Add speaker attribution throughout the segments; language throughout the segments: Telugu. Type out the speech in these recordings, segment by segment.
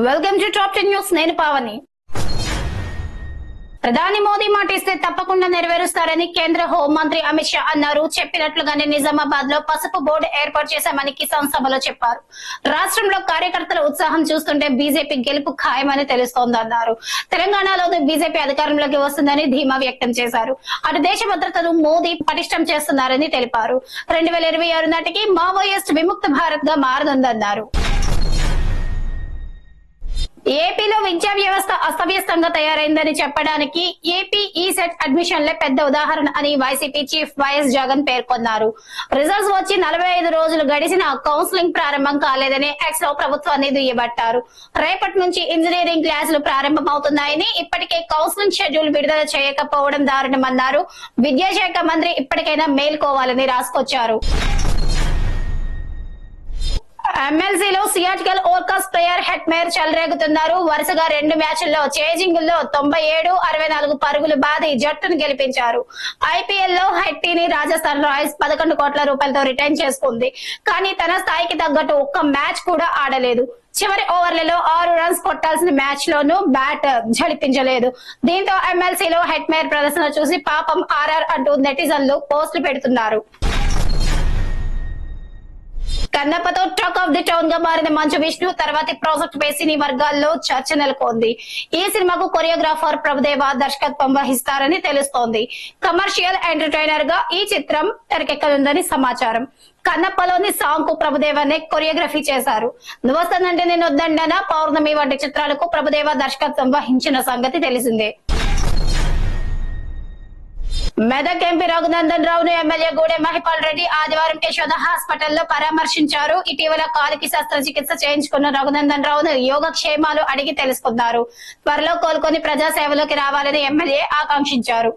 Speaker 1: Welcome to top 10 news. నేను పావని. ప్రధాని మోదీ మాట ఇస్తే తప్పకుండా నెరవేరుస్తారని కేంద్ర హోంమంత్రి అమిత్ షా అన్నారు. చెప్పినట్లుగానే నిజామాబాద్ లో పసుపు బోర్డు ఏర్పాటు చేశామని కిసాన్ సభలో చెప్పారు. రాష్ట్రంలో కార్యకర్తల ఉత్సాహం చూస్తుంటే బీజేపీ గెలుపు ఖాయమని తెలుస్తోందన్నారు. తెలంగాణలో బీజేపీ అధికారంలోకి వస్తుందని ధీమా వ్యక్తం చేశారు. అటు దేశ భద్రతను మోదీ పటిష్టం చేస్తున్నారని తెలిపారు. 2026 నాటికి మావోయిస్ట్ విముక్త భారత్ గా మారనుందన్నారు. ఏపీలో విద్యా వ్యవస్థ అస్తవ్యస్తంగా తయారైందని చెప్పడానికి ఏపీ ఈసెట్ అడ్మిషన్లే పెద్ద ఉదాహరణ అని వైసీపీ చీఫ్ వైఎస్ జగన్ పేర్కొన్నారు. రిజల్ట్స్ వచ్చి 45 రోజులు గడిచిన కౌన్సిలింగ్ ప్రారంభం కాలేదని ఎక్స్ లో ప్రభుత్వాన్ని దుయ్యబట్టారు. రేపటి నుంచి ఇంజనీరింగ్ క్లాసులు ప్రారంభమవుతున్నాయని, ఇప్పటికే కౌన్సిలింగ్ షెడ్యూల్ విడుదల చేయకపోవడం దారుణమన్నారు. విద్యాశాఖ మంత్రి ఇప్పటికైనా మేల్కోవాలని రాసుకొచ్చారు. ఎమ్మెల్సీలో సియాటికల్ ఓర్కాస్ ప్లేయర్ హెట్మేర్ చెలరేగుతున్నారు. వరుసగా 2 మ్యాచ్ల్లో చేజింగ్ లో 97-64 పరుగులు బాది జట్టును గెలిపించారు. ఐపీఎల్ లో హెట్టీని రాజస్థాన్ రాయల్స్ 11 కోట్ల రూపాయలతో రిటైన్ చేసుకుంది. కానీ తన స్థాయికి తగ్గట్టు ఒక్క మ్యాచ్ కూడా ఆడలేదు. చివరి ఓవర్లలో 6 రన్స్ కొట్టాల్సిన మ్యాచ్ లోనూ బ్యాట్ ఝడిపించలేదు. దీంతో ఎమ్మెల్సీలో హెట్మేర్ ప్రదర్శన చూసి పాపం ఆర్ఆర్ అంటూ నెటిజన్లు పోస్టులు పెడుతున్నారు. కన్నప్పతో టాక్ ఆఫ్ ది టౌన్ గా మారిన మంచు విష్ణు తర్వాతి ప్రాజెక్ట్ పై సినీ వర్గాల్లో చర్చ నెలకొంది. ఈ సినిమాకు కొరియోగ్రాఫర్ ప్రభుదేవ దర్శకత్వం వహిస్తారని తెలుస్తోంది. కమర్షియల్ ఎంటర్టైనర్ గా ఈ చిత్రం తెరకెక్కనుందని సమాచారం. కన్నప్పలోని సాంగ్ కు ప్రభుదేవనే కొరియోగ్రఫీ చేశారు. నువ్వొస్తానంటే నేను వద్దండన, పౌర్ణమి వంటి చిత్రాలకు ప్రభుదేవ దర్శకత్వం వహించిన సంగతి తెలిసిందే. మెదక్ ఎంపీ రఘునందన్ రావును ఎమ్మెల్యే గూడెం మహిపాల్ రెడ్డి ఆదివారం యశోద హాస్పిటల్లో పరామర్శించారు. ఇటీవల కాలికి శస్త్రచికిత్స చేయించుకున్న రఘునందన్ రావును యోగక్షేమాలు అడిగి తెలుసుకున్నారు. త్వరలో కోలుకొని ప్రజాసేవలోకి రావాలని ఎమ్మెల్యే ఆకాంక్షించారు.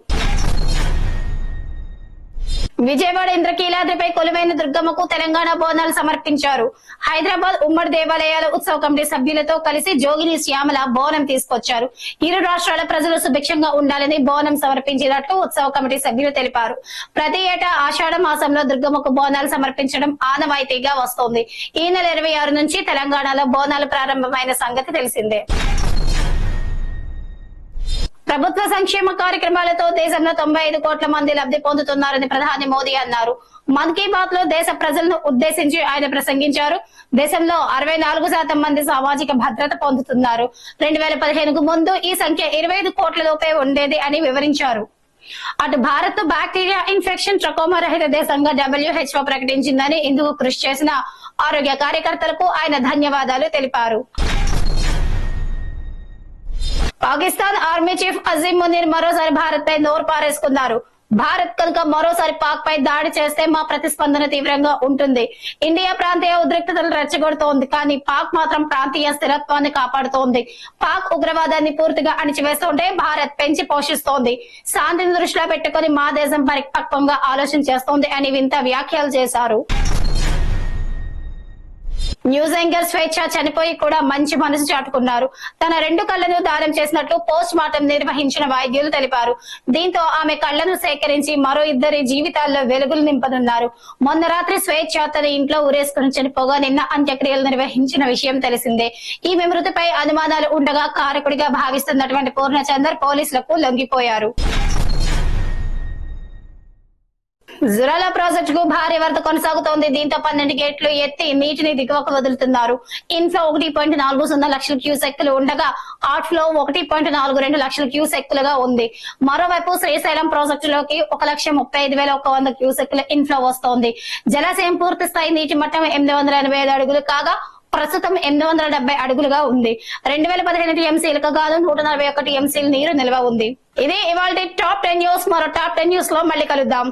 Speaker 1: విజయవాడ ఇంద్రకీలాద్రిపై కొలువైన దుర్గమ్మకు తెలంగాణ బోనాలు సమర్పించారు. హైదరాబాద్ ఉమ్మడి దేవాలయాల ఉత్సవ కమిటీ సభ్యులతో కలిసి జోగిని శ్యామల బోనం తీసుకొచ్చారు. ఇరు రాష్ట్రాల ప్రజలు సుభిక్షంగా ఉండాలని బోనం సమర్పించినట్లు ఉత్సవ కమిటీ సభ్యులు తెలిపారు. ప్రతి ఏటా ఆషాఢ మాసంలో దుర్గమ్మకు బోనాలు సమర్పించడం ఆనవాయితీగా వస్తోంది. ఈ నెల 26 నుంచి తెలంగాణలో బోనాలు ప్రారంభమైన సంగతి తెలిసిందే. ప్రభుత్వ సంక్షేమ కార్యక్రమాలతో దేశంలో 95 కోట్ల మంది లబ్ధి పొందుతున్నారని ప్రధాని మోదీ అన్నారు. మన్ కీ బాత్ లో దేశ ప్రజలను ఉద్దేశించి ఆయన ప్రసంగించారు. దేశంలో 64% మంది సామాజిక భద్రత పొందుతున్నారు. 2015కు ముందు ఈ సంఖ్య 25 కోట్ల లోపే ఉండేది అని వివరించారు. అటు భారత్ బ్యాక్టీరియా ఇన్ఫెక్షన్ ట్రకోమా రహిత దేశంగా WHO ప్రకటించిందని, ఇందుకు కృషి చేసిన ఆరోగ్య కార్యకర్తలకు ఆయన ధన్యవాదాలు తెలిపారు. పాకిస్తాన్ ఆర్మీ చీఫ్ అజీం మునీర్ మరోసారి భారత్ పై నోరు పారేసుకున్నారు. భారత్ కనుక మరోసారి పాక్ పై దాడి చేస్తే మా ప్రతిస్పందన తీవ్రంగా ఉంటుంది. ఇండియా ప్రాంతీయ ఉద్రిక్తతలు రెచ్చగొడుతోంది, కానీ పాక్ మాత్రం ప్రాంతీయ స్థిరత్వాన్ని కాపాడుతోంది. పాక్ ఉగ్రవాదాన్ని పూర్తిగా అణిచివేస్తుంటే భారత్ పెంచి పోషిస్తోంది. శాంతిని దృష్టిలో పెట్టుకుని మా దేశం పరిపక్వంగా ఆలోచన చేస్తోంది అని వింత వ్యాఖ్యలు చేశారు. న్యూస్ యాంకర్ స్వేచ్ఛ చనిపోయి కూడా మంచి మనసు చాటుకున్నారు. తన 2 కళ్లను దానం చేసినట్లు పోస్ట్ మార్టం నిర్వహించిన వైద్యులు తెలిపారు. దీంతో ఆమె కళ్లను సేకరించి మరో 2 జీవితాల్లో వెలుగులు నింపనున్నారు. మొన్న రాత్రి స్వేచ్ఛ తన ఇంట్లో ఉరేసుకుని చనిపోగా నిన్న అంత్యక్రియలు నిర్వహించిన విషయం తెలిసిందే. ఈమె మృతిపై అనుమానాలు ఉండగా కారకుడిగా భావిస్తున్నటువంటి పూర్ణచందర్ పోలీసులకు లొంగిపోయారు. జురాల ప్రాజెక్టు కు భారీ వరద కొనసాగుతోంది. దీంతో 12 గేట్లు ఎత్తి నీటిని దిగువకు వదులుతున్నారు. ఇన్ఫ్లో 1.40 లక్షల క్యూసెక్కులు ఉండగా అవుట్ ఫ్లో 1.42 లక్షల క్యూసెక్కులుగా ఉంది. మరోవైపు శ్రీశైలం ప్రాజెక్టులోకి 1,35,100 క్యూసెక్కుల ఇన్ఫ్లో వస్తోంది. జలాశయం పూర్తి స్థాయి నీటి మట్టం 885 అడుగులు కాగా ప్రస్తుతం 870 అడుగులుగా ఉంది. 2015 టీఎంసీలకు గాను 141 టీఎంసీల నీరు నిల్వ ఉంది. ఇది ఇవాళ టాప్ 10 న్యూస్. మరో టాప్ 10 న్యూస్ లో మళ్ళీ కలుద్దాం.